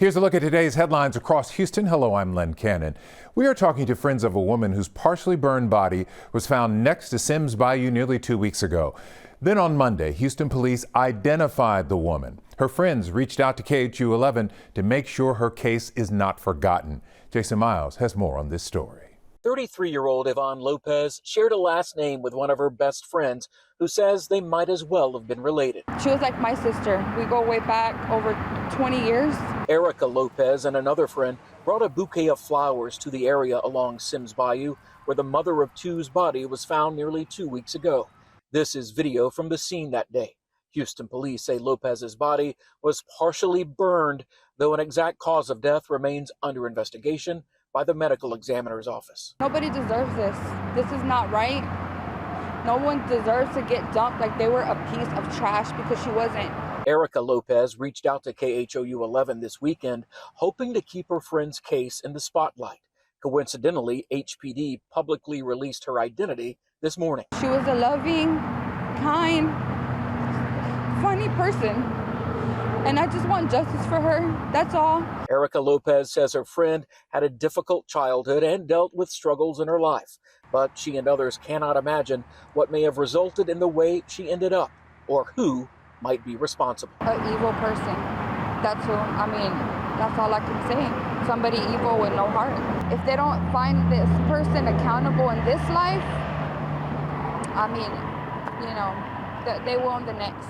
Here's a look at today's headlines across Houston. Hello, I'm Len Cannon. We are talking to friends of a woman whose partially burned body was found next to Sims Bayou nearly 2 weeks ago. Then on Monday, Houston police identified the woman. Her friends reached out to KHU 11 to make sure her case is not forgotten. Jason Miles has more on this story. 33-year-old Ivon Lopez shared a last name with one of her best friends who says they might as well have been related. She was like my sister. We go way back over 20 years. Erica Lopez and another friend brought a bouquet of flowers to the area along Sims Bayou where the mother of two's body was found nearly 2 weeks ago. This is video from the scene that day. Houston police say Lopez's body was partially burned, though an exact cause of death remains under investigation by the medical examiner's office. Nobody deserves this. This is not right. No one deserves to get dumped like they were a piece of trash because she wasn't. Erica Lopez reached out to KHOU 11 this weekend, hoping to keep her friend's case in the spotlight. Coincidentally, HPD publicly released her identity this morning. She was a loving, kind, funny person, and I just want justice for her. That's all. Erica Lopez says her friend had a difficult childhood and dealt with struggles in her life, but she and others cannot imagine what may have resulted in the way she ended up, or who might be responsible. An evil person. That's who. I mean, that's all I can say. Somebody evil with no heart. If they don't find this person accountable in this life, I mean, you know, they will in the next.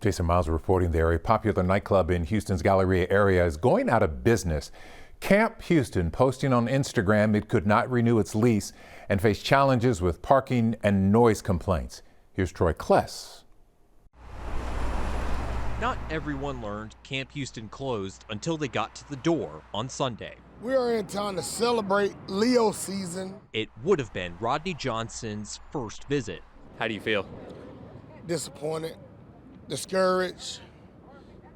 Jason Miles reporting there. A popular nightclub in Houston's Galleria area is going out of business. Camp Houston posting on Instagram it could not renew its lease and face challenges with parking and noise complaints. Here's Troy Kless. Not everyone learned Camp Houston closed until they got to the door on Sunday. We are in town to celebrate Leo season. It would have been Rodney Johnson's first visit. How do you feel? Disappointed, discouraged,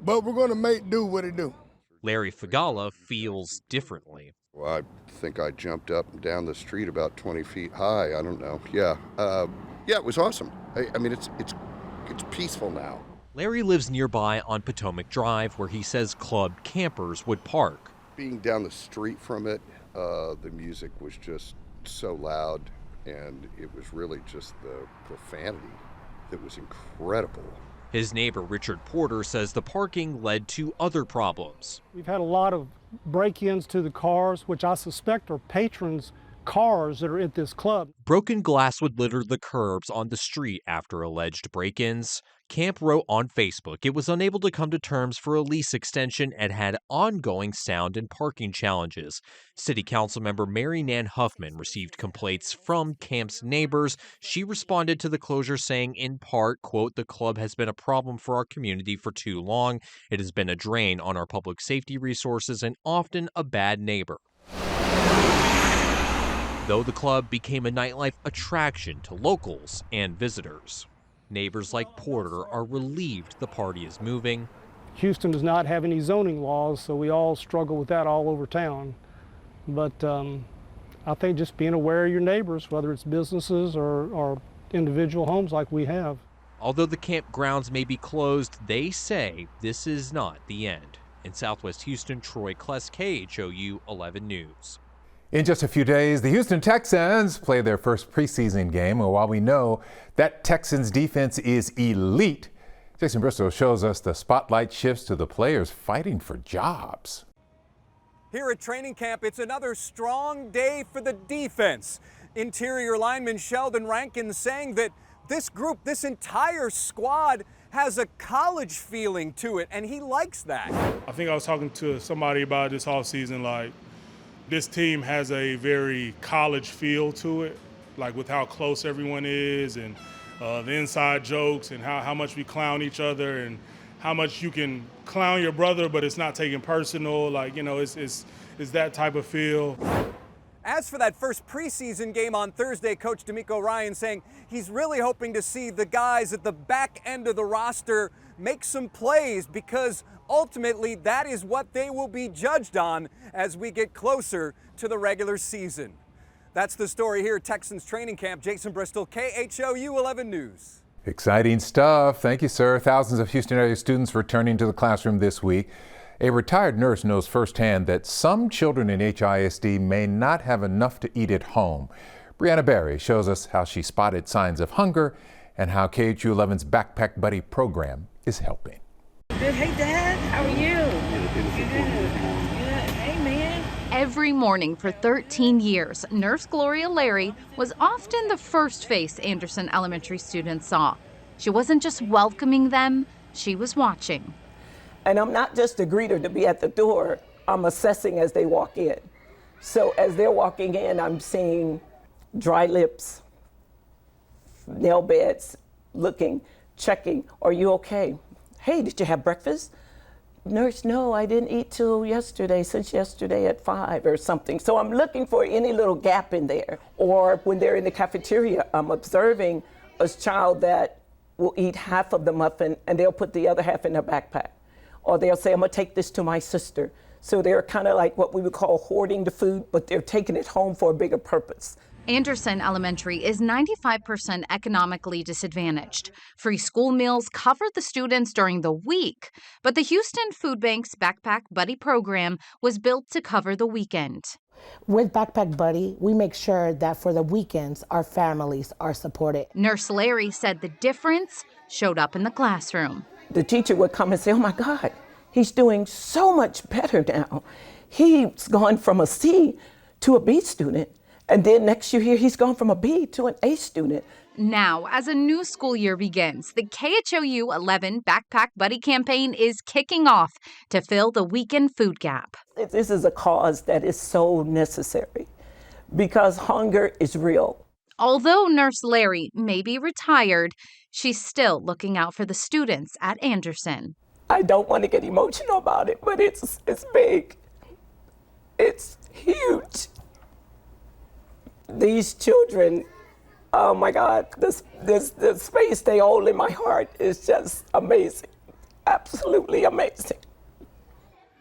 but we're going to make do what it do. Larry Fagala feels differently. Well, I think I jumped up and down the street about 20 feet high. I don't know. Yeah, it was awesome. I mean, it's peaceful now. Larry lives nearby on Potomac Drive, where he says club campers would park. Being down the street from it, the music was just so loud, and it was really just the profanity that was incredible. His neighbor, Richard Porter, says the parking led to other problems. We've had a lot of break-ins to the cars, which I suspect are patrons' cars that are at this club. Broken glass would litter the curbs on the street after alleged break-ins. Camp wrote on Facebook it was unable to come to terms for a lease extension and had ongoing sound and parking challenges. City Council member Mary Nan Huffman received complaints from Camp's neighbors. She responded to the closure saying, in part, quote, "The club has been a problem for our community for too long. It has been a drain on our public safety resources and often a bad neighbor." Though the club became a nightlife attraction to locals and visitors. Neighbors like Porter are relieved the party is moving. Houston does not have any zoning laws, so we all struggle with that all over town. But I think just being aware of your neighbors, whether it's businesses or individual homes like we have. Although the campgrounds may be closed, they say this is not the end. In Southwest Houston, Troy Kless, KHOU 11 News. In just a few days, the Houston Texans play their first preseason game. And while we know that Texans defense is elite, Jason Bristow shows us the spotlight shifts to the players fighting for jobs. Here at training camp, it's another strong day for the defense. Interior lineman Sheldon Rankin saying that this group, this entire squad, has a college feeling to it, and he likes that. I think I was talking to somebody about this offseason, like, this team has a very college feel to it, like with how close everyone is and the inside jokes and how much we clown each other and how much you can clown your brother, but it's not taken personal. Like, you know, it's that type of feel. As for that first preseason game on Thursday, Coach D'Amico Ryan saying he's really hoping to see the guys at the back end of the roster make some plays because ultimately that is what they will be judged on as we get closer to the regular season. That's the story here at Texans training camp. Jason Bristol, KHOU 11 News. Exciting stuff. Thank you, sir. Thousands of Houston area students returning to the classroom this week. A retired nurse knows firsthand that some children in HISD may not have enough to eat at home. Brianna Berry shows us how she spotted signs of hunger and how KHU 11's Backpack Buddy program is helping. Good. Hey, Dad. How are you? Good. Hey, man. Every morning for 13 years, Nurse Gloria Larry was often the first face Anderson Elementary students saw. She wasn't just welcoming them, she was watching. And I'm not just a greeter to be at the door, I'm assessing as they walk in. So as they're walking in, I'm seeing dry lips, nail beds, looking, checking, are you okay? Hey, did you have breakfast? Nurse, no, I didn't eat till yesterday, since yesterday at 5 or something. So I'm looking for any little gap in there. Or when they're in the cafeteria, I'm observing a child that will eat half of the muffin and they'll put the other half in their backpack. Or they'll say, I'm gonna take this to my sister. So they're kind of like what we would call hoarding the food, but they're taking it home for a bigger purpose. Anderson Elementary is 95% economically disadvantaged. Free school meals cover the students during the week, but the Houston Food Bank's Backpack Buddy program was built to cover the weekend. With Backpack Buddy, we make sure that for the weekends, our families are supported. Nurse Larry said the difference showed up in the classroom. The teacher would come and say, oh my God, he's doing so much better now. He's gone from a C to a B student. And then next you hear he's gone from a B to an A student. Now, as a new school year begins, the KHOU 11 Backpack Buddy campaign is kicking off to fill the weekend food gap. This is a cause that is so necessary because hunger is real. Although Nurse Larry may be retired, she's still looking out for the students at Anderson. I don't want to get emotional about it, but it's big. It's huge. These children, oh my God, the space they hold in my heart is just amazing, absolutely amazing.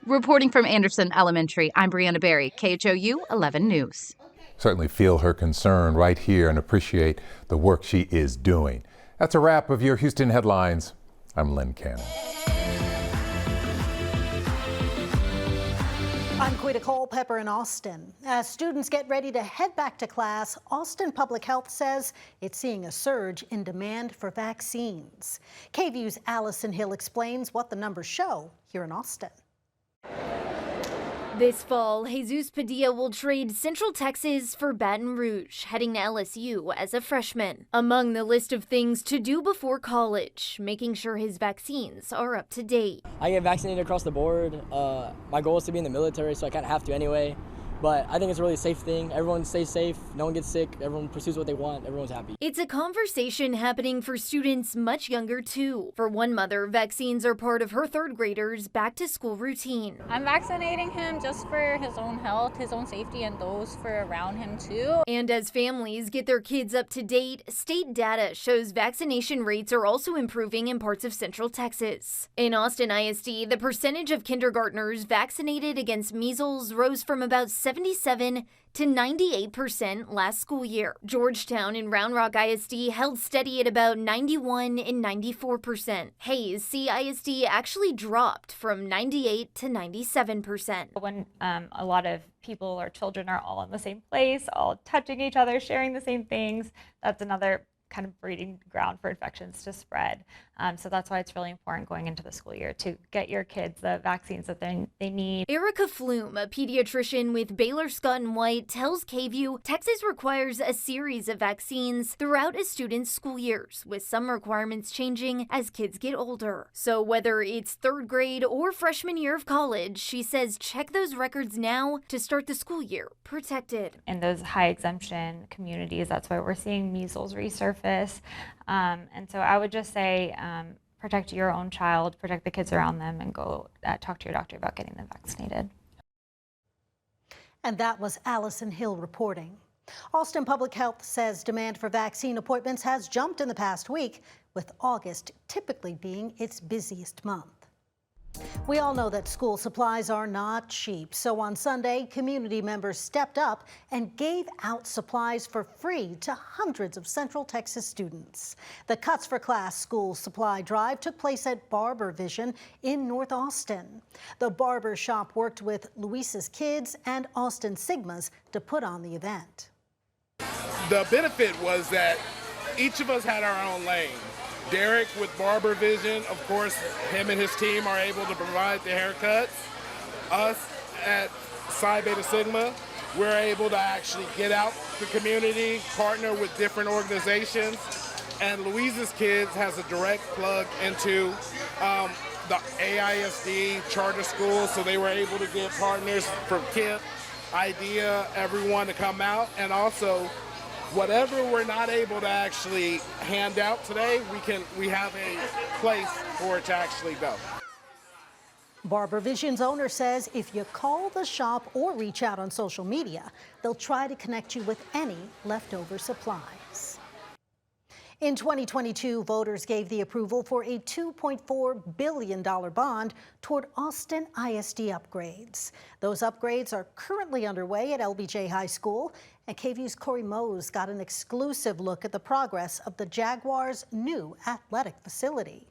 Reporting from Anderson Elementary, I'm Brianna Berry, KHOU 11 News. Certainly feel her concern right here and appreciate the work she is doing. That's a wrap of your Houston headlines. I'm Len Cannon. I'm Quita Culpepper in Austin. As students get ready to head back to class, Austin Public Health says it's seeing a surge in demand for vaccines. KVU's Allison Hill explains what the numbers show here in Austin. This fall, Jesus Padilla will trade Central Texas for Baton Rouge, heading to LSU as a freshman. Among the list of things to do before college, making sure his vaccines are up to date. I get vaccinated across the board. My goal is to be in the military, so I kind of have to anyway. But I think it's a really safe thing. Everyone stays safe, no one gets sick, everyone pursues what they want, everyone's happy. It's a conversation happening for students much younger too. For one mother, vaccines are part of her third grader's back to school routine. I'm vaccinating him just for his own health, his own safety, and those for around him too. And as families get their kids up to date, state data shows vaccination rates are also improving in parts of Central Texas. In Austin ISD, the percentage of kindergartners vaccinated against measles rose from about 77 to 98% last school year. Georgetown and Round Rock ISD held steady at about 91 and 94%. Hayes CISD actually dropped from 98 to 97%. When a lot of people or children are all in the same place, all touching each other, sharing the same things, that's another kind of breeding ground for infections to spread. So that's why it's really important going into the school year to get your kids the vaccines that they need. Erica Flume, a pediatrician with Baylor Scott & White, tells KVUE Texas requires a series of vaccines throughout a student's school years, with some requirements changing as kids get older. So whether it's third grade or freshman year of college, she says check those records now to start the school year protected. In those high exemption communities, that's why we're seeing measles resurface. And so I would just say protect your own child, protect the kids around them, and go talk to your doctor about getting them vaccinated. And that was Allison Hill reporting. Austin Public Health says demand for vaccine appointments has jumped in the past week, with August typically being its busiest month. We all know that school supplies are not cheap, so on Sunday, community members stepped up and gave out supplies for free to hundreds of Central Texas students. The Cuts for Class school supply drive took place at Barber Vision in North Austin. The barber shop worked with Luis's Kids and Austin Sigmas to put on the event. The benefit was that each of us had our own lane. Derek with Barber Vision, of course, him and his team are able to provide the haircuts. Us at Psi Beta Sigma, we're able to actually get out the community, partner with different organizations. And Luis's Kids has a direct plug into the AISD charter school, so they were able to get partners from KIP, IDEA, everyone to come out, and also whatever we're not able to actually hand out today, we have a place for it to actually go. Barber Vision's owner says if you call the shop or reach out on social media, they'll try to connect you with any leftover supplies. In 2022, voters gave the approval for a $2.4 billion bond toward Austin ISD upgrades. Those upgrades are currently underway at LBJ High School, and KVU's Corey Mose got an exclusive look at the progress of the Jaguars' new athletic facility.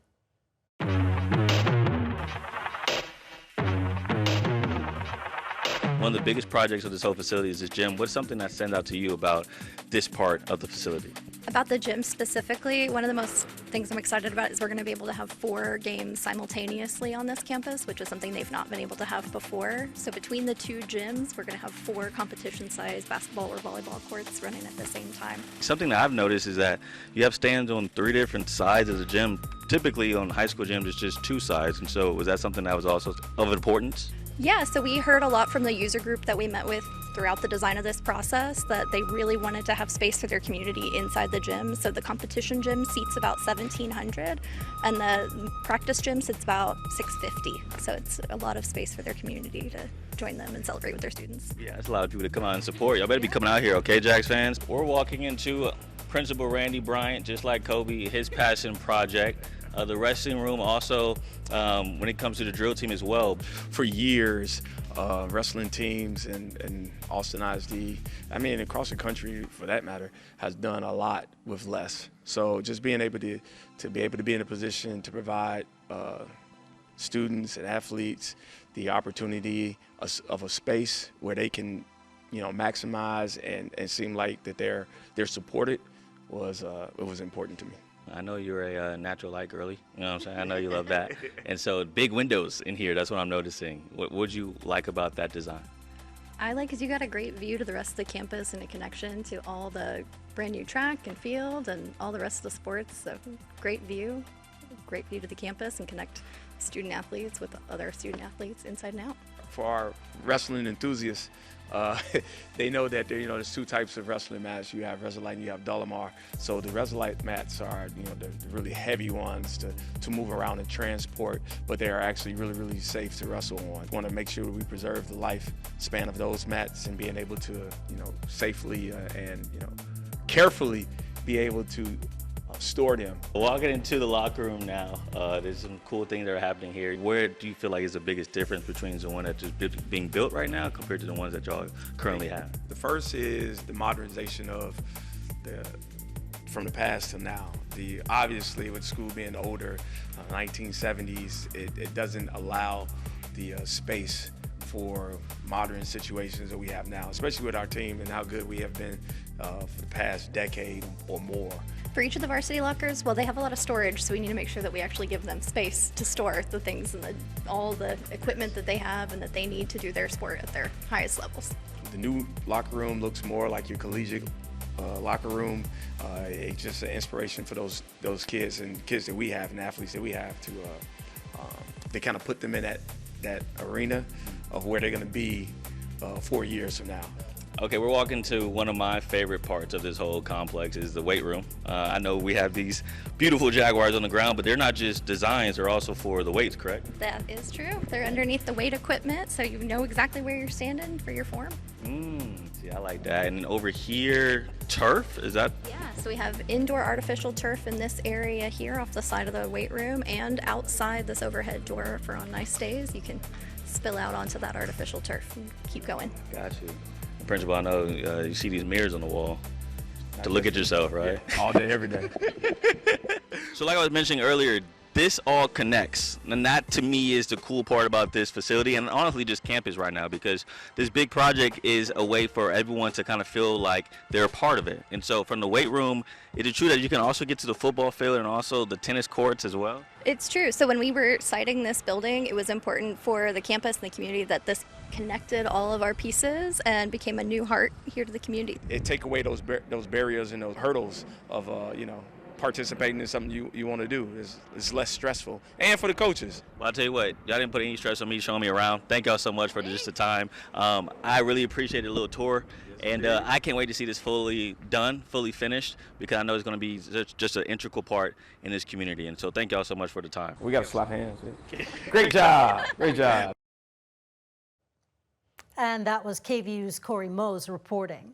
One of the biggest projects of this whole facility is this gym. What's something that stands out to you about this part of the facility? About the gym specifically, one of the most things I'm excited about is we're going to be able to have 4 games simultaneously on this campus, which is something they've not been able to have before. So between the 2 gyms, we're going to have 4 competition-sized basketball or volleyball courts running at the same time. Something that I've noticed is that you have stands on 3 different sides of the gym. Typically on high school gyms, it's just 2 sides. And so was that something that was also of importance? Yeah, so we heard a lot from the user group that we met with throughout the design of this process that they really wanted to have space for their community inside the gym. So the competition gym seats about 1,700 and the practice gym sits about 650. So it's a lot of space for their community to join them and celebrate with their students. Yeah, it's a lot of people to come out and support. Y'all better be coming out here, okay, Jags fans? We're walking into Principal Randy Bryant, just like Kobe, his passion project. The wrestling room also, when it comes to the drill team as well. For years, wrestling teams and Austin ISD, I mean across the country for that matter, has done a lot with less. So just being able to be in a position to provide students and athletes the opportunity of a space where they can, maximize and seem like that they're supported was important to me. I know you're a natural light girly, you know what I'm saying? I know you love that. And so big windows in here, that's what I'm noticing. What would you like about that design? I like because you got a great view to the rest of the campus and a connection to all the brand new track and field and all the rest of the sports. So great view to the campus and connect student athletes with other student athletes inside and out. For our wrestling enthusiasts, they know that there's 2 types of wrestling mats. You have Resolite and you have Dolomar. So the Resolite mats are the really heavy ones to move around and transport, but they are actually really, really safe to wrestle on. We want to make sure we preserve the lifespan of those mats and being able to safely and carefully be able to store them. Walking into the locker room now, there's some cool things that are happening here. Where do you feel like is the biggest difference between the one that's just being built right now compared to the ones that y'all currently have? The first is the modernization of from the past to now. Obviously with school being older, 1970s, it doesn't allow the space for modern situations that we have now, especially with our team and how good we have been for the past decade or more. For each of the varsity lockers, well, they have a lot of storage, so we need to make sure that we actually give them space to store the things and all the equipment that they have and that they need to do their sport at their highest levels. The new locker room looks more like your collegiate locker room. It's just an inspiration for those kids and kids that we have and athletes that we have to kind of put them in that arena of where they're going to be 4 years from now. Okay, we're walking to one of my favorite parts of this whole complex is the weight room. I know we have these beautiful Jaguars on the ground, but they're not just designs, they're also for the weights, correct? That is true. They're underneath the weight equipment, so you know exactly where you're standing for your form. See, I like that. And over here, turf, is that? Yeah, so we have indoor artificial turf in this area here off the side of the weight room, and outside this overhead door for on nice days, you can spill out onto that artificial turf and keep going. Got you. Principal, I know you see these mirrors on the wall to look at yourself, right? Yeah, all day, every day. So like I was mentioning earlier, this all connects, and that to me is the cool part about this facility, and honestly just campus right now, because this big project is a way for everyone to kind of feel like they're a part of it. And so from the weight room, it is true that you can also get to the football field and also the tennis courts as well? It's true. So when we were siting this building, it was important for the campus and the community that this connected all of our pieces and became a new heart here to the community. It take away those barriers and those hurdles of, participating in something you want to do. It's less stressful. And for the coaches. Well, I'll tell you what, y'all didn't put any stress on me showing me around. Thank y'all so much for just the time. I really appreciate a little tour. And I can't wait to see this fully done, fully finished, because I know it's going to be just an integral part in this community. And so thank y'all so much for the time. We got to slap hands. Great job. Great job. And that was KVU's Corey Mose reporting.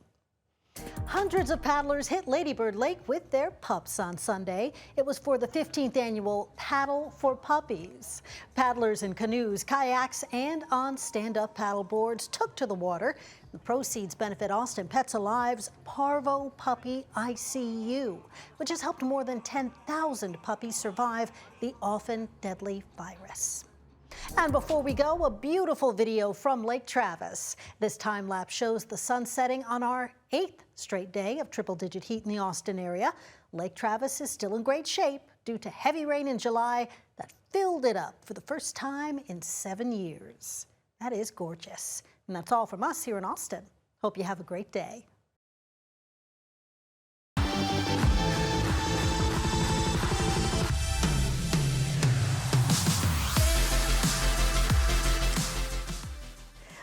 Hundreds of paddlers hit Lady Bird Lake with their pups on Sunday. It was for the 15th annual Paddle for Puppies. Paddlers in canoes, kayaks, and on stand-up paddle boards took to the water. The proceeds benefit Austin Pets Alive's Parvo Puppy ICU, which has helped more than 10,000 puppies survive the often deadly virus. And before we go, a beautiful video from Lake Travis. This time lapse shows the sun setting on our 8th straight day of triple-digit heat in the Austin area. Lake Travis is still in great shape due to heavy rain in July that filled it up for the first time in 7 years. That is gorgeous. And that's all from us here in Austin. Hope you have a great day.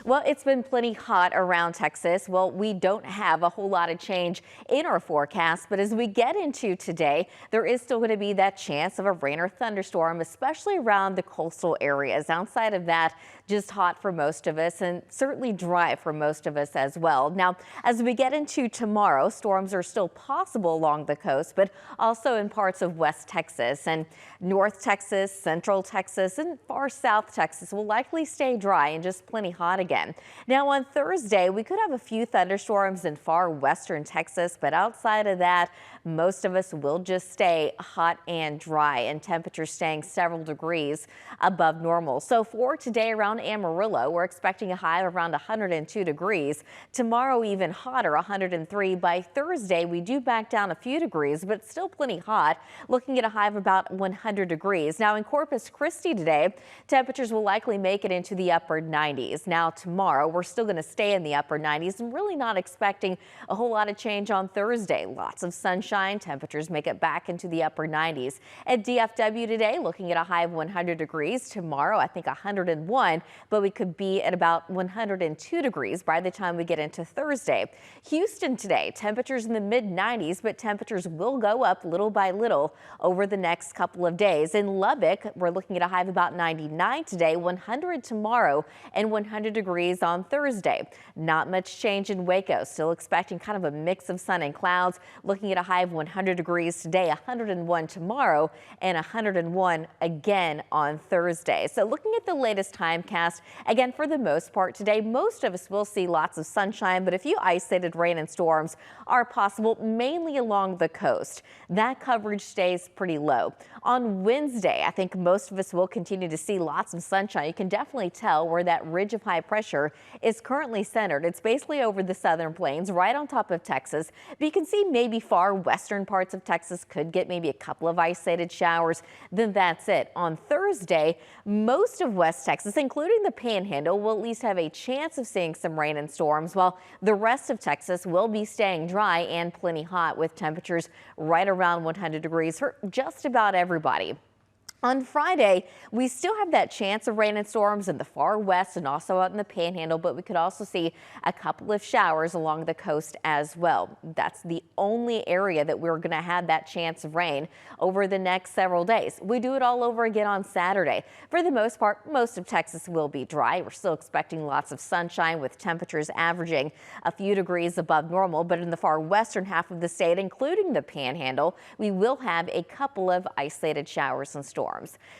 Well, it's been plenty hot around Texas. Well, we don't have a whole lot of change in our forecast, but as we get into today, there is still going to be that chance of a rain or thunderstorm, especially around the coastal areas. Outside of that, just hot for most of us and certainly dry for most of us as well. Now, as we get into tomorrow, storms are still possible along the coast, but also in parts of West Texas and North Texas, Central Texas, and far South Texas will likely stay dry and just plenty hot again. Now on Thursday, we could have a few thunderstorms in far western Texas, but outside of that, most of us will just stay hot and dry and temperatures staying several degrees above normal. So for today around Amarillo, we're expecting a high of around 102 degrees. Tomorrow even hotter, 103. By Thursday, we do back down a few degrees, but still plenty hot, looking at a high of about 100 degrees. Now in Corpus Christi today, temperatures will likely make it into the upper 90s. Now tomorrow, we're still going to stay in the upper 90s and really not expecting a whole lot of change on Thursday. Lots of sunshine. Temperatures make it back into the upper 90s. At DFW today, looking at a high of 100 degrees. Tomorrow, I think 101, but we could be at about 102 degrees by the time we get into Thursday. Houston today, temperatures in the mid 90s, but temperatures will go up little by little over the next couple of days. In Lubbock, we're looking at a high of about 99 today, 100 tomorrow, and 100 degrees on Thursday. Not much change in Waco. Still expecting kind of a mix of sun and clouds, looking at a high of 100 degrees today, 101 tomorrow, and 101 again on Thursday. So looking at the latest timecast, again, for the most part today, most of us will see lots of sunshine, but a few isolated rain and storms are possible, mainly along the coast. That coverage stays pretty low. On Wednesday, I think most of us will continue to see lots of sunshine. You can definitely tell where that ridge of high pressure is currently centered. It's basically over the southern plains, right on top of Texas. But you can see maybe far western parts of Texas could get maybe a couple of isolated showers. Then that's it. On Thursday, most of West Texas, including the Panhandle, will at least have a chance of seeing some rain and storms, while the rest of Texas will be staying dry and plenty hot with temperatures right around 100 degrees for just about everybody. On Friday, we still have that chance of rain and storms in the far west and also out in the panhandle, but we could also see a couple of showers along the coast as well. That's the only area that we're going to have that chance of rain over the next several days. We do it all over again on Saturday. For the most part, most of Texas will be dry. We're still expecting lots of sunshine with temperatures averaging a few degrees above normal, but in the far western half of the state, including the panhandle, we will have a couple of isolated showers and storms.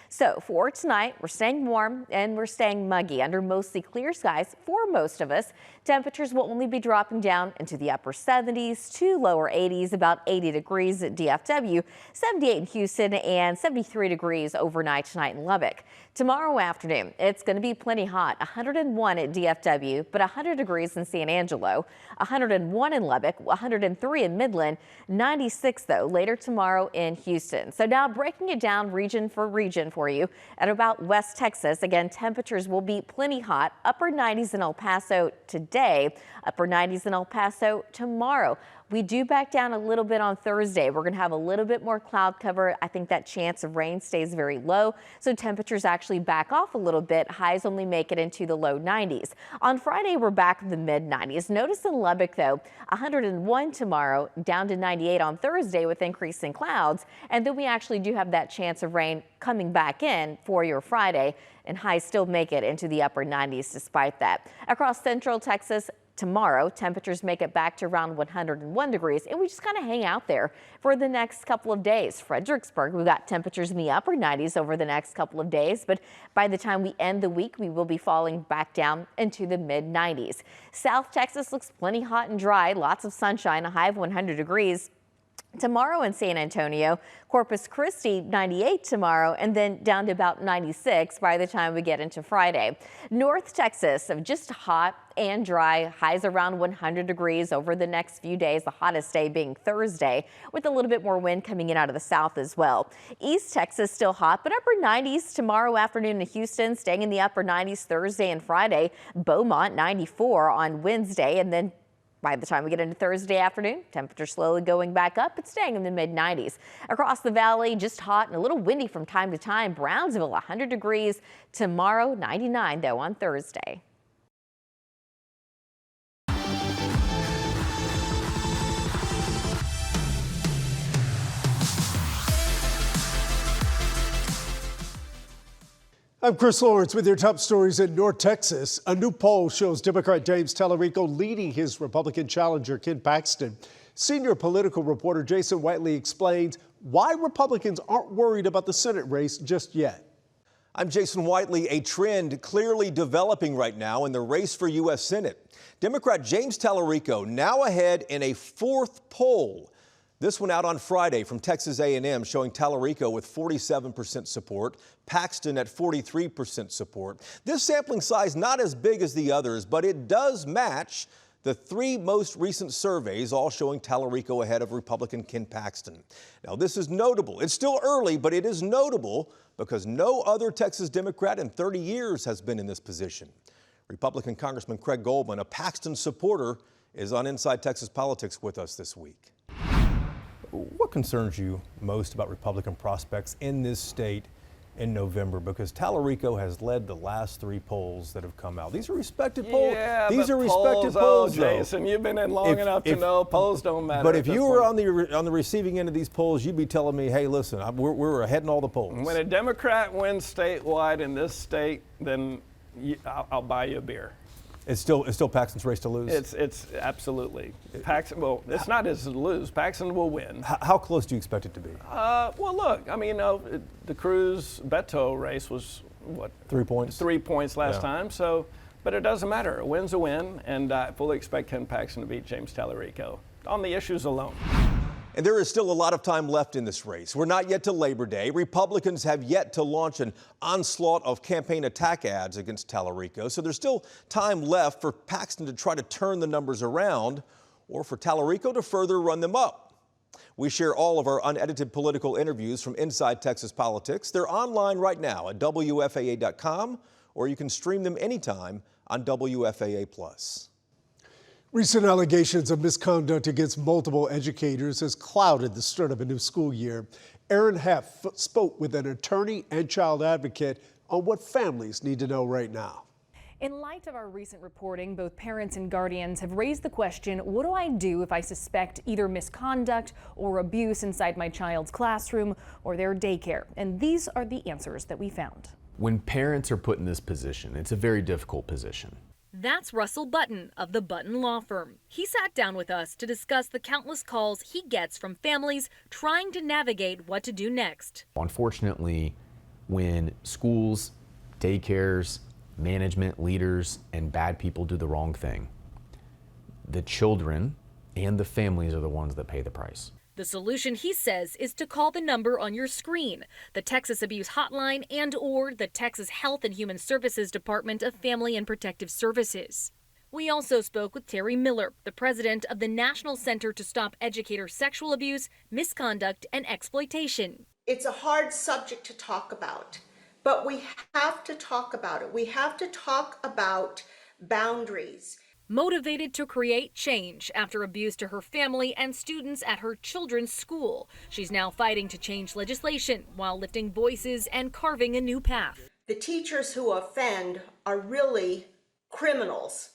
So for tonight, we're staying warm and we're staying muggy under mostly clear skies for most of us. Temperatures will only be dropping down into the upper 70s to lower 80s, about 80 degrees at DFW, 78 in Houston, and 73 degrees overnight tonight in Lubbock. Tomorrow afternoon, it's going to be plenty hot, 101 at DFW, but 100 degrees in San Angelo, 101 in Lubbock, 103 in Midland, 96 though later tomorrow in Houston. So now breaking it down region for region for you at about West Texas. Again, temperatures will be plenty hot, upper 90s in El Paso today, upper 90s in El Paso tomorrow. We do back down a little bit on Thursday. We're going to have a little bit more cloud cover. I think that chance of rain stays very low, so temperatures actually back off a little bit. Highs only make it into the low 90s. On Friday, we're back in the mid 90s. Notice in Lubbock, though, 101 tomorrow, down to 98 on Thursday with increasing clouds. And then we actually do have that chance of rain coming back in for your Friday, and highs still make it into the upper 90s despite that. Across central Texas, tomorrow, temperatures make it back to around 101 degrees, and we just kind of hang out there for the next couple of days. Fredericksburg, we've got temperatures in the upper 90s over the next couple of days, but by the time we end the week, we will be falling back down into the mid 90s. South Texas looks plenty hot and dry, lots of sunshine, a high of 100 degrees. Tomorrow in San Antonio, Corpus Christi 98 tomorrow, and then down to about 96 by the time we get into Friday. North Texas, just hot and dry, highs around 100 degrees over the next few days, the hottest day being Thursday, with a little bit more wind coming in out of the south as well. East Texas still hot, but upper 90s tomorrow afternoon in Houston, staying in the upper 90s Thursday and Friday. Beaumont 94 on Wednesday, and then by the time we get into Thursday afternoon, temperature slowly going back up, but staying in the mid 90s. Across the valley, just hot and a little windy from time to time. Brownsville 100 degrees tomorrow, 99 though on Thursday. I'm Chris Lawrence with your top stories in North Texas. A new poll shows Democrat James Tallarico leading his Republican challenger, Ken Paxton. Senior political reporter Jason Whiteley explains why Republicans aren't worried about the Senate race just yet. I'm Jason Whiteley. A trend clearly developing right now in the race for U.S. Senate. Democrat James Tallarico now ahead in a fourth poll. This one out on Friday from Texas A&M showing Tallarico with 47% support, Paxton at 43% support. This sampling size not as big as the others, but it does match the three most recent surveys, all showing Tallarico ahead of Republican Ken Paxton. Now, this is notable. It's still early, but it is notable because no other Texas Democrat in 30 years has been in this position. Republican Congressman Craig Goldman, a Paxton supporter, is on Inside Texas Politics with us this week. What concerns you most about Republican prospects in this state in November? Because Tallarico has led the last three polls that have come out. These are respected polls. Yeah, these are polls, respected polls, though. Jason, you've been in long enough to know polls don't matter. But if you were on the receiving end of these polls, you'd be telling me, hey, listen, we're ahead in all the polls. When a Democrat wins statewide in this state, then I'll buy you a beer. It's still Paxton's race to lose? It's absolutely. Paxton, well, it's not his to lose. Paxton will win. How close do you expect it to be? Well, look, I mean, the Cruz-Beto race was, what? 3 points? 3 points last time, so, but it doesn't matter. A win's a win, and I fully expect Ken Paxton to beat James Tallarico on the issues alone. And there is still a lot of time left in this race. We're not yet to Labor Day. Republicans have yet to launch an onslaught of campaign attack ads against Tallarico. So there's still time left for Paxton to try to turn the numbers around or for Tallarico to further run them up. We share all of our unedited political interviews from Inside Texas Politics. They're online right now at WFAA.com, or you can stream them anytime on WFAA+. Recent allegations of misconduct against multiple educators has clouded the start of a new school year. Aaron Heft spoke with an attorney and child advocate on what families need to know right now. In light of our recent reporting, both parents and guardians have raised the question, what do I do if I suspect either misconduct or abuse inside my child's classroom or their daycare? And these are the answers that we found. When parents are put in this position, it's a very difficult position. That's Russell Button of the Button Law Firm. He sat down with us to discuss the countless calls he gets from families trying to navigate what to do next. Unfortunately, when schools, daycares, management, leaders, and bad people do the wrong thing, the children and the families are the ones that pay the price. The solution, he says, is to call the number on your screen, the Texas Abuse Hotline and/or the Texas Health and Human Services Department of Family and Protective Services. We also spoke with Terry Miller, the president of the National Center to Stop Educator Sexual Abuse, Misconduct, and Exploitation. It's a hard subject to talk about, but we have to talk about it. We have to talk about boundaries. Motivated to create change after abuse to her family and students at her children's school, she's now fighting to change legislation while lifting voices and carving a new path. The teachers who offend are really criminals,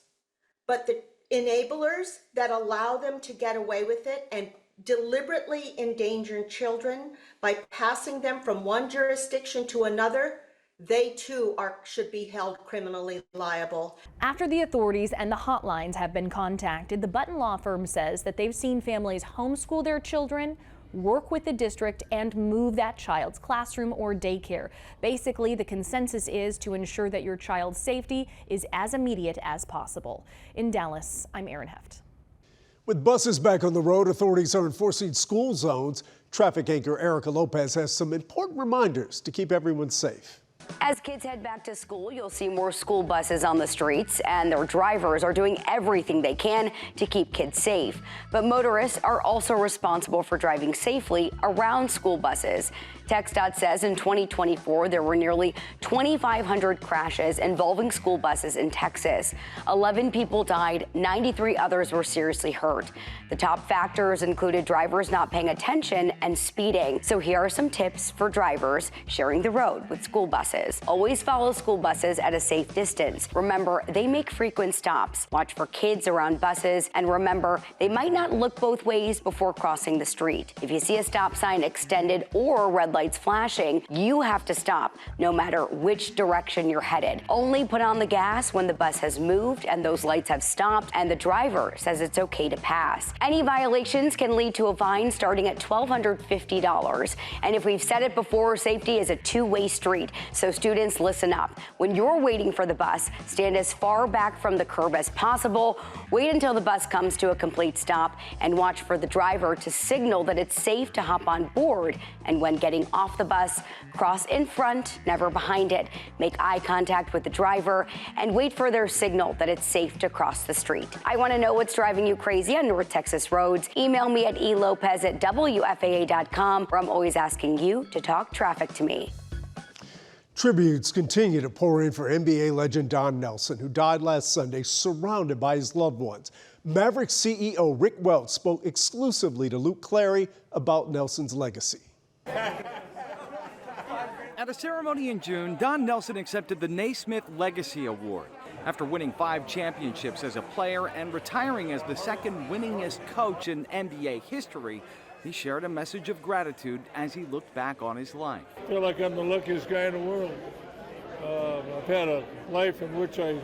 but the enablers that allow them to get away with it and deliberately endanger children by passing them from one jurisdiction to another, they too should be held criminally liable. After the authorities and the hotlines have been contacted, the Button Law Firm says that they've seen families homeschool their children, work with the district, and move that child's classroom or daycare. Basically, the consensus is to ensure that your child's safety is as immediate as possible. In Dallas, I'm Erin Heft. With buses back on the road, authorities are enforcing school zones. Traffic anchor Erica Lopez has some important reminders to keep everyone safe. As kids head back to school, you'll see more school buses on the streets, and their drivers are doing everything they can to keep kids safe. But motorists are also responsible for driving safely around school buses. TxDOT says in 2024, there were nearly 2,500 crashes involving school buses in Texas. 11 people died, 93 others were seriously hurt. The top factors included drivers not paying attention and speeding. So here are some tips for drivers sharing the road with school buses. Always follow school buses at a safe distance. Remember, they make frequent stops. Watch for kids around buses, and remember, they might not look both ways before crossing the street. If you see a stop sign extended or red lights flashing, you have to stop, no matter which direction you're headed. Only put on the gas when the bus has moved and those lights have stopped and the driver says it's okay to pass. Any violations can lead to a fine starting at $1,250. And if we've said it before, safety is a two-way street. So students, listen up. When you're waiting for the bus, stand as far back from the curb as possible. Wait until the bus comes to a complete stop and watch for the driver to signal that it's safe to hop on board. And when getting off the bus, cross in front, never behind it. Make eye contact with the driver and wait for their signal that it's safe to cross the street. I want to know what's driving you crazy on North Texas roads. Email me at elopez@wfaa.com, where I'm always asking you to talk traffic to me. Tributes continue to pour in for NBA legend Don Nelson, who died last Sunday surrounded by his loved ones. Mavericks CEO Rick Welch spoke exclusively to Luke Clary about Nelson's legacy. At a ceremony in June, Don Nelson accepted the Naismith Legacy Award. After winning 5 championships as a player and retiring as the second winningest coach in NBA history, he shared a message of gratitude as he looked back on his life. I feel like I'm the luckiest guy in the world. I've had a life in which I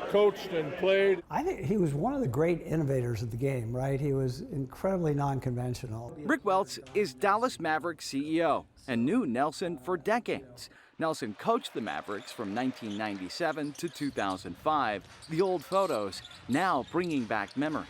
coached and played. I think he was one of the great innovators of the game, right? He was incredibly non-conventional. Rick Welch is Dallas Mavericks CEO and knew Nelson for decades. Nelson coached the Mavericks from 1997 to 2005. The old photos now bringing back memories.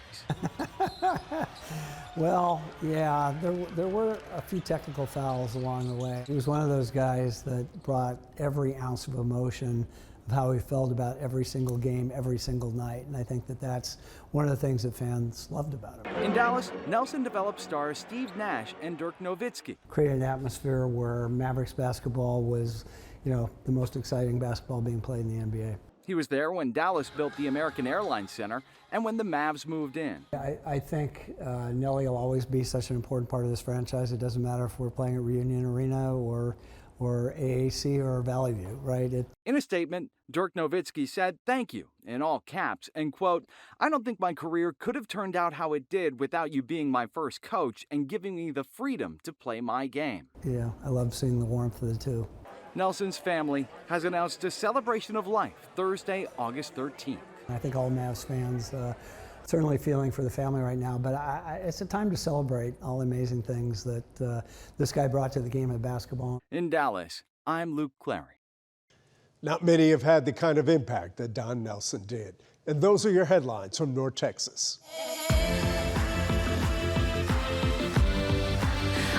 Well, yeah, there were a few technical fouls along the way. He was one of those guys that brought every ounce of emotion of how he felt about every single game, every single night. And I think that that's one of the things that fans loved about him. In Dallas, Nelson developed stars Steve Nash and Dirk Nowitzki. Created an atmosphere where Mavericks basketball was, the most exciting basketball being played in the NBA. He was there when Dallas built the American Airlines Center and when the Mavs moved in. I think Nelly will always be such an important part of this franchise. It doesn't matter if we're playing at Reunion Arena or AAC or Valley View, right? In a statement, Dirk Nowitzki said, "Thank you," in all caps, and quote, "I don't think my career could have turned out how it did without you being my first coach and giving me the freedom to play my game." Yeah, I love seeing the warmth of the two. Nelson's family has announced a celebration of life Thursday, August 13th. I think all Mavs fans certainly feeling for the family right now, but it's a time to celebrate all the amazing things that this guy brought to the game of basketball. In Dallas, I'm Luke Clary. Not many have had the kind of impact that Don Nelson did. And those are your headlines from North Texas.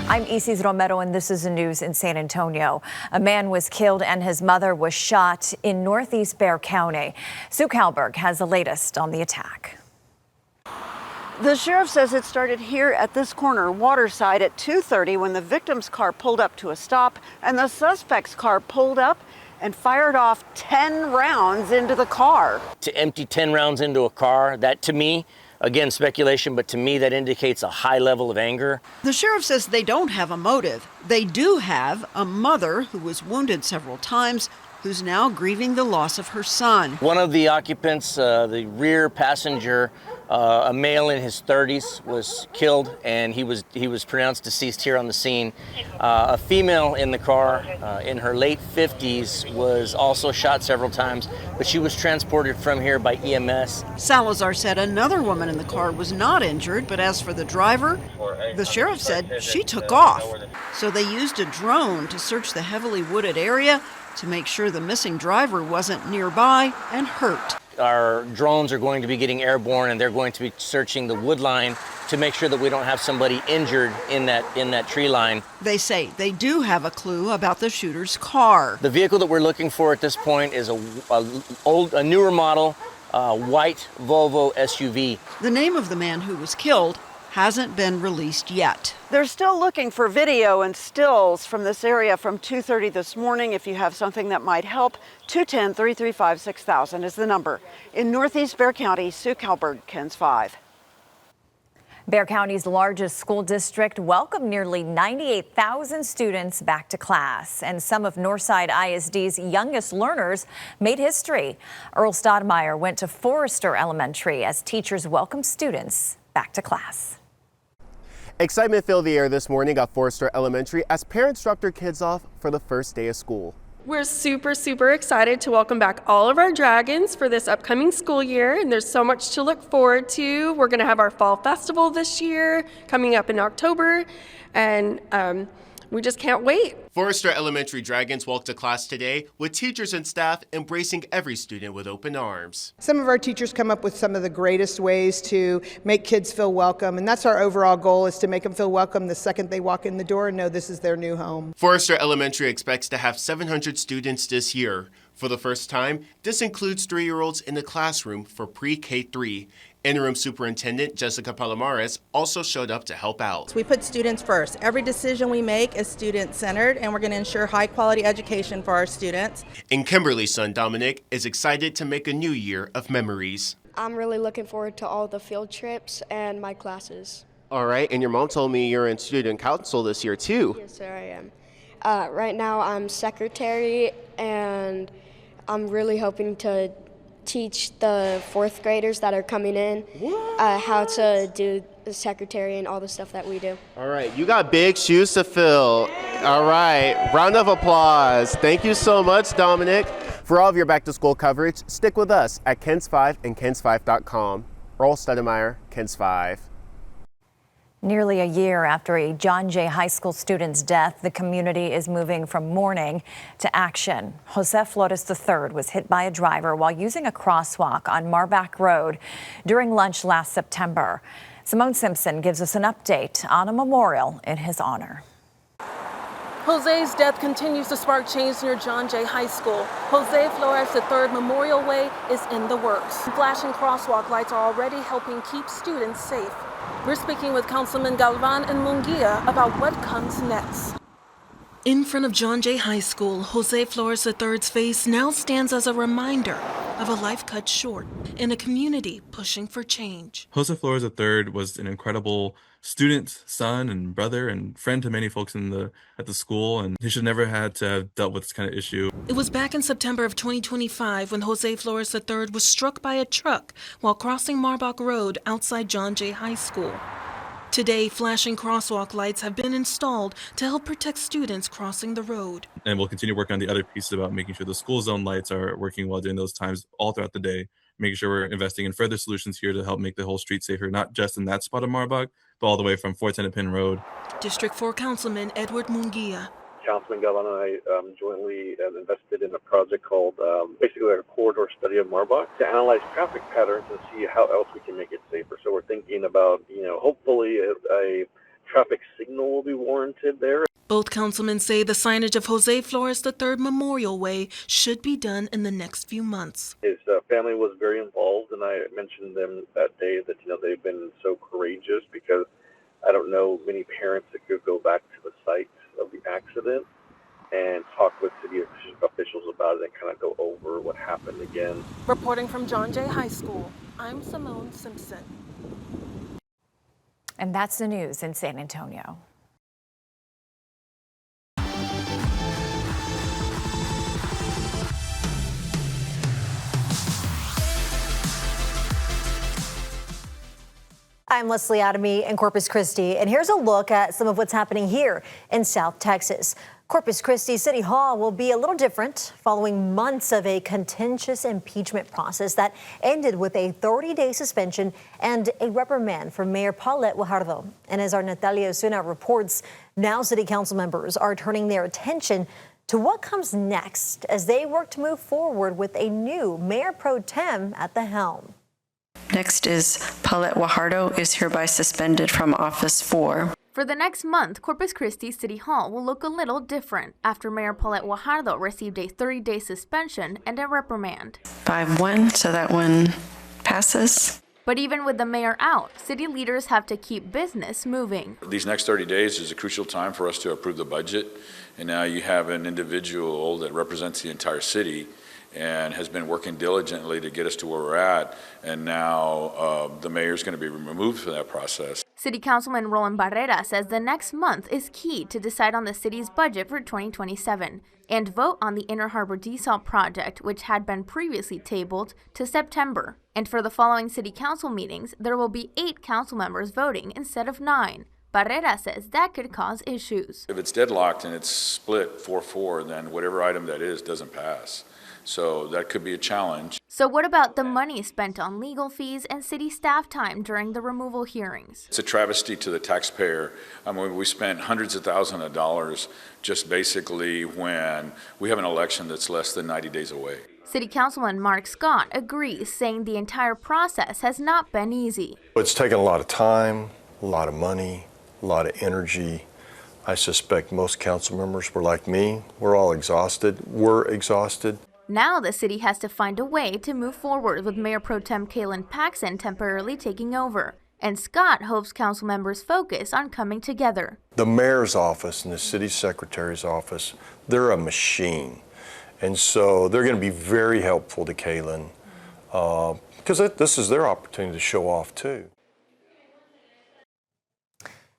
I'm Isis Romero, and this is the news in San Antonio. A man was killed and his mother was shot in northeast Bexar County. Sue Kalberg has the latest on the attack. The sheriff says it started here at this corner, Waterside, at 2:30 when the victim's car pulled up to a stop and the suspect's car pulled up and fired off 10 rounds into the car. To empty 10 rounds into a car, that to me, again, speculation, but to me that indicates a high level of anger. The sheriff says they don't have a motive. They do have a mother who was wounded several times, who's now grieving the loss of her son. One of the occupants, the rear passenger, a male in his 30s, was killed, and he was pronounced deceased here on the scene. A female in the car, in her late 50s, was also shot several times, but she was transported from here by EMS. Salazar said another woman in the car was not injured, but as for the driver, the sheriff said she took off. So they used a drone to search the heavily wooded area to make sure the missing driver wasn't nearby and hurt. Our drones are going to be getting airborne, and they're going to be searching the wood line to make sure that we don't have somebody injured in that tree line. They say they do have a clue about the shooter's car. The vehicle that we're looking for at this point is a newer model, white Volvo SUV. The name of the man who was killed hasn't been released yet. They're still looking for video and stills from this area from 2:30 this morning. If you have something that might help, 210-335-6000 is the number. In northeast Bexar County, Sue Kalberg, KENS 5. Bexar County's largest school district welcomed nearly 98,000 students back to class, and some of Northside ISD's youngest learners made history. Earl Stodmeyer went to Forrester Elementary as teachers welcomed students back to class. Excitement filled the air this morning at Forrester Elementary as parents dropped their kids off for the first day of school. We're super excited to welcome back all of our Dragons for this upcoming school year, and there's so much to look forward to. We're going to have our fall festival this year coming up in October, and we just can't wait. Forrester Elementary Dragons walked to class today with teachers and staff embracing every student with open arms. Some of our teachers come up with some of the greatest ways to make kids feel welcome, and that's our overall goal, is to make them feel welcome the second they walk in the door and know this is their new home. Forrester Elementary expects to have 700 students this year. For the first time, this includes 3-year-olds in the classroom for pre-K-3. Interim Superintendent Jessica Palomares also showed up to help out. We put students first. Every decision we make is student-centered, and we're going to ensure high-quality education for our students. And Kimberly's son Dominic is excited to make a new year of memories. I'm really looking forward to all the field trips and my classes. All right, and your mom told me you're in student council this year too. Yes, sir, I am. Right now I'm secretary, and I'm really hoping to teach the 4th graders that are coming in how to do the secretary and all the stuff that we do. All right, you got big shoes to fill. All right, round of applause. Thank you so much, Dominic. For all of your back to school coverage, stick with us at KENS 5 and KENS5.com. Earl Stodmeyer, KENS 5. Nearly a year after a John Jay High School student's death, the community is moving from mourning to action. Jose Flores III was hit by a driver while using a crosswalk on Marback Road during lunch last September. Simone Simpson gives us an update on a memorial in his honor. Jose's death continues to spark change near John Jay High School. Jose Flores III Memorial Way is in the works. Flashing crosswalk lights are already helping keep students safe. We're speaking with Councilman Galvan and Munguia about what comes next. In front of John Jay High School, Jose Flores III's face now stands as a reminder of a life cut short in a community pushing for change. Jose Flores III was an incredible student, son, and brother, and friend to many folks at the school, and he should never had to have dealt with this kind of issue. It was back in September of 2025 when Jose Flores III was struck by a truck while crossing Marbach Road outside John Jay High School. Today, flashing crosswalk lights have been installed to help protect students crossing the road. And we'll continue working on the other pieces about making sure the school zone lights are working well during those times all throughout the day, making sure we're investing in further solutions here to help make the whole street safer, not just in that spot of Marbach, but all the way from 410 Pin Road. District 4 Councilman Edward Munguia. Councilman Galvan and I jointly invested in a project called basically a corridor study of Marbach to analyze traffic patterns and see how else we can make it safer. So we're thinking about, hopefully a traffic signal will be warranted there. Both councilmen say the signage of Jose Flores III Memorial Way should be done in the next few months. His family was very involved, and I mentioned them that day that, they've been so courageous because I don't know many parents that could go back to the site of the accident and talk with city officials about it and kind of go over what happened again. Reporting from John Jay High School, I'm Simone Simpson. And that's the news in San Antonio. I'm Leslie Adamy in Corpus Christi, and here's a look at some of what's happening here in South Texas. Corpus Christi City Hall will be a little different following months of a contentious impeachment process that ended with a 30-day suspension and a reprimand for Mayor Paulette Guajardo. And as our Natalia Osuna reports, now city council members are turning their attention to what comes next as they work to move forward with a new mayor pro tem at the helm. Next is Paulette Guajardo is hereby suspended from office for. For the next month, Corpus Christi City Hall will look a little different after Mayor Paulette Guajardo received a 30-day suspension and a reprimand. 5-1, so that one passes. But even with the mayor out, city leaders have to keep business moving. These next 30 days is a crucial time for us to approve the budget, and now you have an individual that represents the entire city and has been working diligently to get us to where we're at, and now the mayor's going to be removed from that process. City Councilman Roland Barrera says the next month is key to decide on the city's budget for 2027 and vote on the Inner Harbor Desal project, which had been previously tabled to September. And for the following city council meetings, there will be 8 council members voting instead of 9. Barrera says that could cause issues. If it's deadlocked and it's split 4-4, then whatever item that is doesn't pass. So that could be a challenge. So what about the money spent on legal fees and city staff time during the removal hearings? It's a travesty to the taxpayer. I mean, we spent hundreds of thousands of dollars just basically when we have an election that's less than 90 days away. City Councilman Mark Scott agrees, saying the entire process has not been easy. It's taken a lot of time, a lot of money, a lot of energy. I suspect most council members were like me. We're all exhausted. We're exhausted. Now the city has to find a way to move forward with Mayor Pro Tem Kaylin Paxson temporarily taking over. And Scott hopes council members focus on coming together. The mayor's office and the city secretary's office, they're a machine. And so they're going to be very helpful to Kaylin because this is their opportunity to show off too.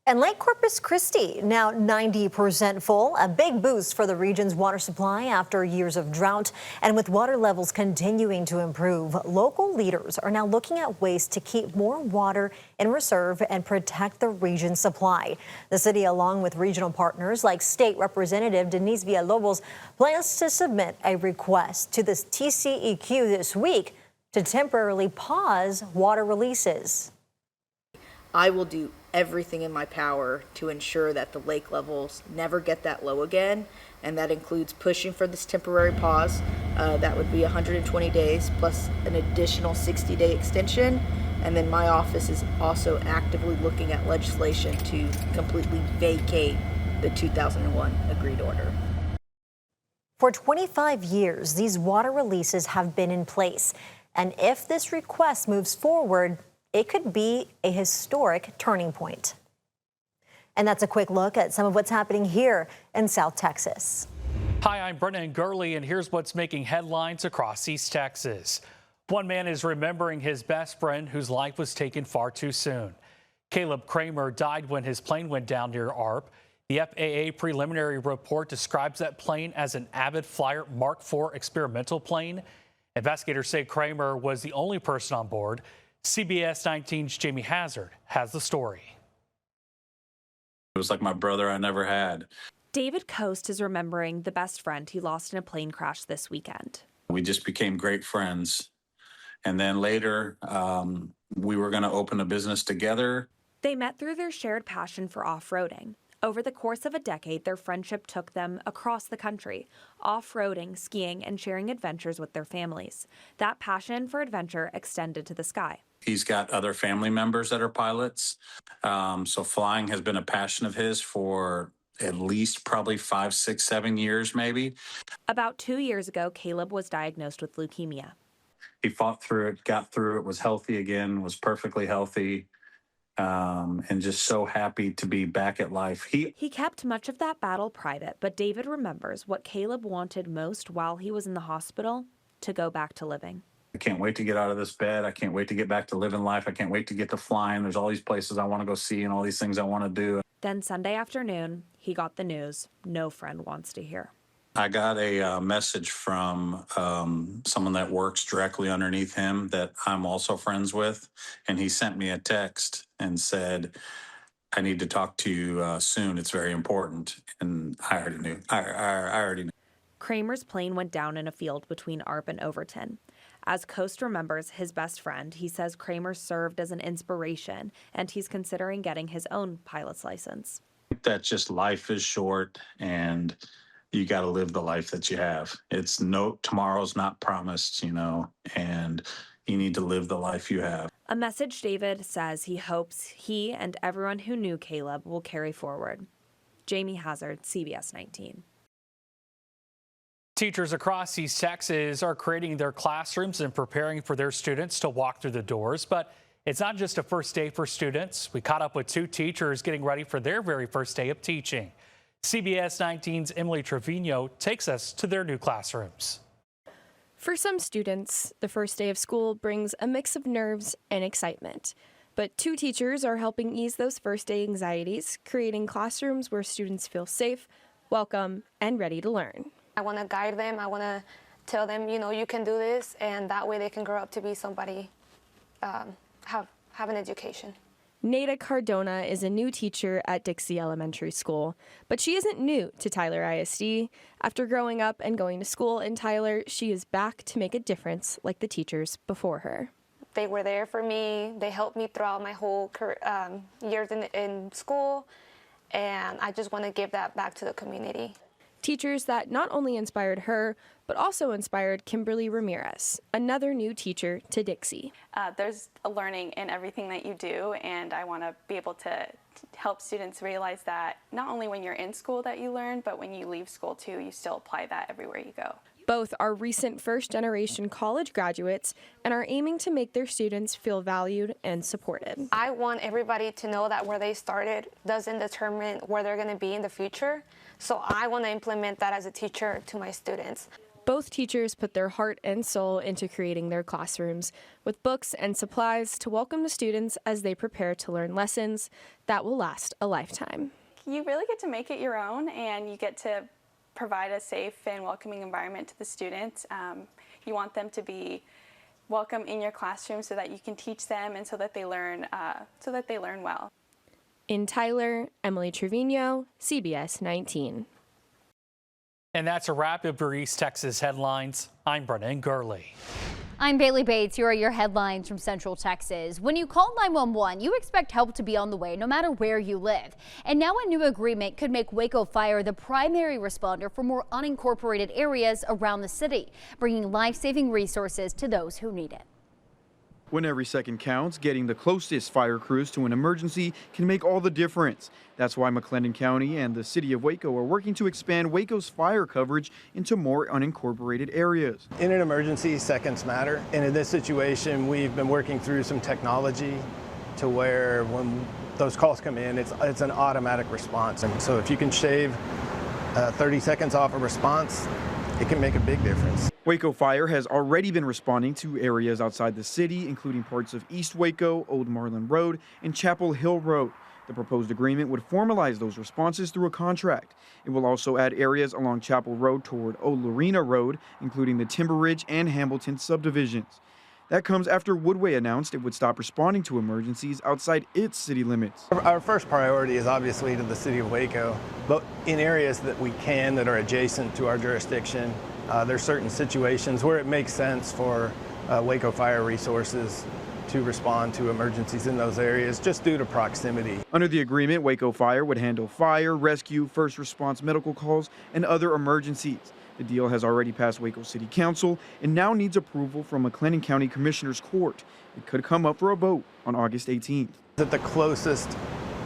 And Lake Corpus Christi, now 90% full, a big boost for the region's water supply after years of drought. And with water levels continuing to improve, local leaders are now looking at ways to keep more water in reserve and protect the region's supply. The city, along with regional partners like State Representative Denise Villalobos, plans to submit a request to the TCEQ this week to temporarily pause water releases. I will do everything in my power to ensure that the lake levels never get that low again, and that includes pushing for this temporary pause. That would be 120 days plus an additional 60-day extension, and then my office is also actively looking at legislation to completely vacate the 2001 agreed order. For 25 years, these water releases have been in place, and if this request moves forward, it could be a historic turning point. And that's a quick look at some of what's happening here in South Texas. Hi, I'm Brennan Gurley, and here's what's making headlines across East Texas. One man is remembering his best friend whose life was taken far too soon. Caleb Kramer died when his plane went down near ARP. The FAA preliminary report describes that plane as an Avid Flyer Mark IV experimental plane. Investigators say Kramer was the only person on board. CBS 19's Jamie Hazard has the story. It was like my brother I never had. David Coast is remembering the best friend he lost in a plane crash this weekend. We just became great friends. And then later, we were going to open a business together. They met through their shared passion for off-roading. Over the course of a decade, their friendship took them across the country, off-roading, skiing, and sharing adventures with their families. That passion for adventure extended to the sky. He's got other family members that are pilots. So flying has been a passion of his for at least probably 5, 6, 7 years, maybe. About 2 years ago, Caleb was diagnosed with leukemia. He fought through it, got through it, was healthy again, was perfectly healthy, and just so happy to be back at life. He kept much of that battle private, but David remembers what Caleb wanted most while he was in the hospital: to go back to living. I can't wait to get out of this bed. I can't wait to get back to living life. I can't wait to get to flying. There's all these places I want to go see and all these things I want to do. Then Sunday afternoon, he got the news no friend wants to hear. I got a message from someone that works directly underneath him that I'm also friends with, and he sent me a text and said, "I need to talk to you soon. It's very important." And I already knew. I already knew. Kramer's plane went down in a field between ARP and Overton. As Coast remembers his best friend, he says Kramer served as an inspiration, and he's considering getting his own pilot's license. That just life is short, and you got to live the life that you have. It's tomorrow's not promised, and you need to live the life you have. A message David says he hopes he and everyone who knew Caleb will carry forward. Jamie Hazard, CBS 19. Teachers across East Texas are creating their classrooms and preparing for their students to walk through the doors. But it's not just a first day for students. We caught up with 2 teachers getting ready for their very first day of teaching. CBS 19's Emily Trevino takes us to their new classrooms. For some students, the first day of school brings a mix of nerves and excitement. But 2 teachers are helping ease those first day anxieties, creating classrooms where students feel safe, welcome, and ready to learn. I want to guide them. I want to tell them, you can do this, and that way they can grow up to be somebody, have an education. Nada Cardona is a new teacher at Dixie Elementary School, but she isn't new to Tyler ISD. After growing up and going to school in Tyler, she is back to make a difference like the teachers before her. They were there for me. They helped me throughout my whole years in school, and I just want to give that back to the community. Teachers that not only inspired her, but also inspired Kimberly Ramirez, another new teacher to Dixie. There's a learning in everything that you do, and I want to be able to help students realize that not only when you're in school that you learn, but when you leave school too, you still apply that everywhere you go. Both are recent first-generation college graduates and are aiming to make their students feel valued and supported. I want everybody to know that where they started doesn't determine where they're going to be in the future. So I want to implement that as a teacher to my students. Both teachers put their heart and soul into creating their classrooms with books and supplies to welcome the students as they prepare to learn lessons that will last a lifetime. You really get to make it your own, and you get to provide a safe and welcoming environment to the students. You want them to be welcome in your classroom so that you can teach them and so that they learn well. In Tyler, Emily Trevino, CBS 19. And that's a wrap of your East Texas headlines. I'm Brennan Gurley. I'm Bailey Bates. Here are your headlines from Central Texas. When you call 911, you expect help to be on the way no matter where you live. And now a new agreement could make Waco Fire the primary responder for more unincorporated areas around the city, bringing life-saving resources to those who need it. When every second counts, getting the closest fire crews to an emergency can make all the difference. That's why McLennan County and the city of Waco are working to expand Waco's fire coverage into more unincorporated areas. In an emergency, seconds matter. And in this situation, we've been working through some technology to where when those calls come in, it's an automatic response. And so if you can shave 30 seconds off a response, it can make a big difference. Waco Fire has already been responding to areas outside the city, including parts of East Waco, Old Marlin Road, and Chapel Hill Road. The proposed agreement would formalize those responses through a contract. It will also add areas along Chapel Road toward Old Lorena Road, including the Timber Ridge and Hamilton subdivisions. That comes after Woodway announced it would stop responding to emergencies outside its city limits. Our first priority is obviously to the city of Waco, but in areas that we can that are adjacent to our jurisdiction, there's certain situations where it makes sense for Waco Fire resources to respond to emergencies in those areas just due to proximity. Under the agreement, Waco Fire would handle fire, rescue, first response medical calls, and other emergencies. The deal has already passed Waco City Council and now needs approval from McLennan County Commissioner's Court. It could come up for a vote on August 18th. That the closest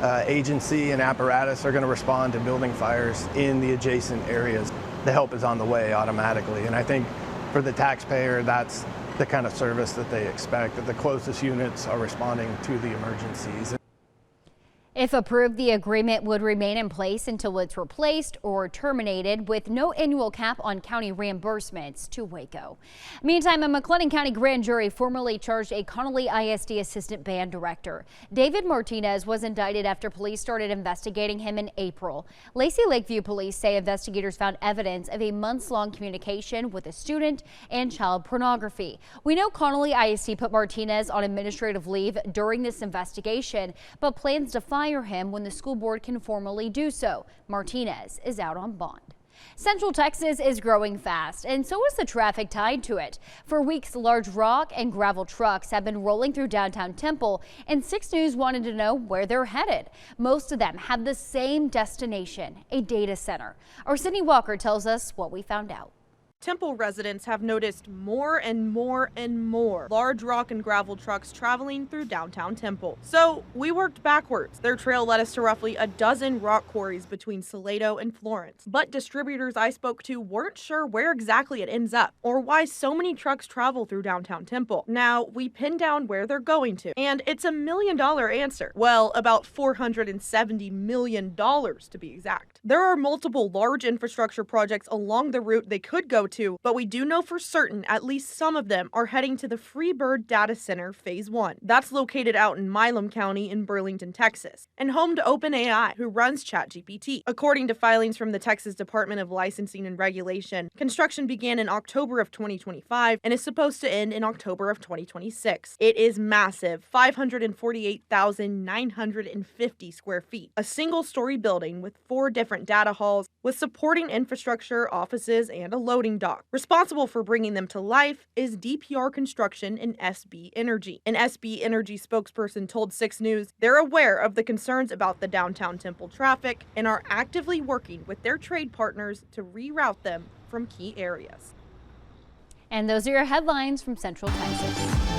agency and apparatus are going to respond to building fires in the adjacent areas. The help is on the way automatically, and I think for the taxpayer, that's the kind of service that they expect, that the closest units are responding to the emergencies. If approved, the agreement would remain in place until it's replaced or terminated, with no annual cap on county reimbursements to Waco. Meantime, a McLennan County grand jury formally charged a Connolly ISD assistant band director. David Martinez was indicted after police started investigating him in April. Lacey Lakeview police say investigators found evidence of a months-long communication with a student and child pornography. We know Connolly ISD put Martinez on administrative leave during this investigation, but plans to fire him when the school board can formally do so. Martinez is out on bond. Central Texas is growing fast, and so is the traffic tied to it. For weeks, large rock and gravel trucks have been rolling through downtown Temple, and 6 News wanted to know where they're headed. Most of them have the same destination, a data center. Our Sydney Walker tells us what we found out. Temple residents have noticed more and more large rock and gravel trucks traveling through downtown Temple. So we worked backwards. Their trail led us to roughly a dozen rock quarries between Salado and Florence. But distributors I spoke to weren't sure where exactly it ends up or why so many trucks travel through downtown Temple. Now we pinned down where they're going to, and it's $1 million answer. Well, about $470 million to be exact. There are multiple large infrastructure projects along the route they could go to, but we do know for certain at least some of them are heading to the Freebird Data Center Phase 1. That's located out in Milam County in Burlington, Texas, and home to OpenAI, who runs ChatGPT. According to filings from the Texas Department of Licensing and Regulation, construction began in October of 2025 and is supposed to end in October of 2026. It is massive, 548,950 square feet, a single-story building with 4 different data halls with supporting infrastructure, offices, and a loading dock. Responsible for bringing them to life is DPR Construction and SB Energy. An SB Energy spokesperson told 6 News they're aware of the concerns about the downtown Temple traffic and are actively working with their trade partners to reroute them from key areas. And those are your headlines from Central Texas.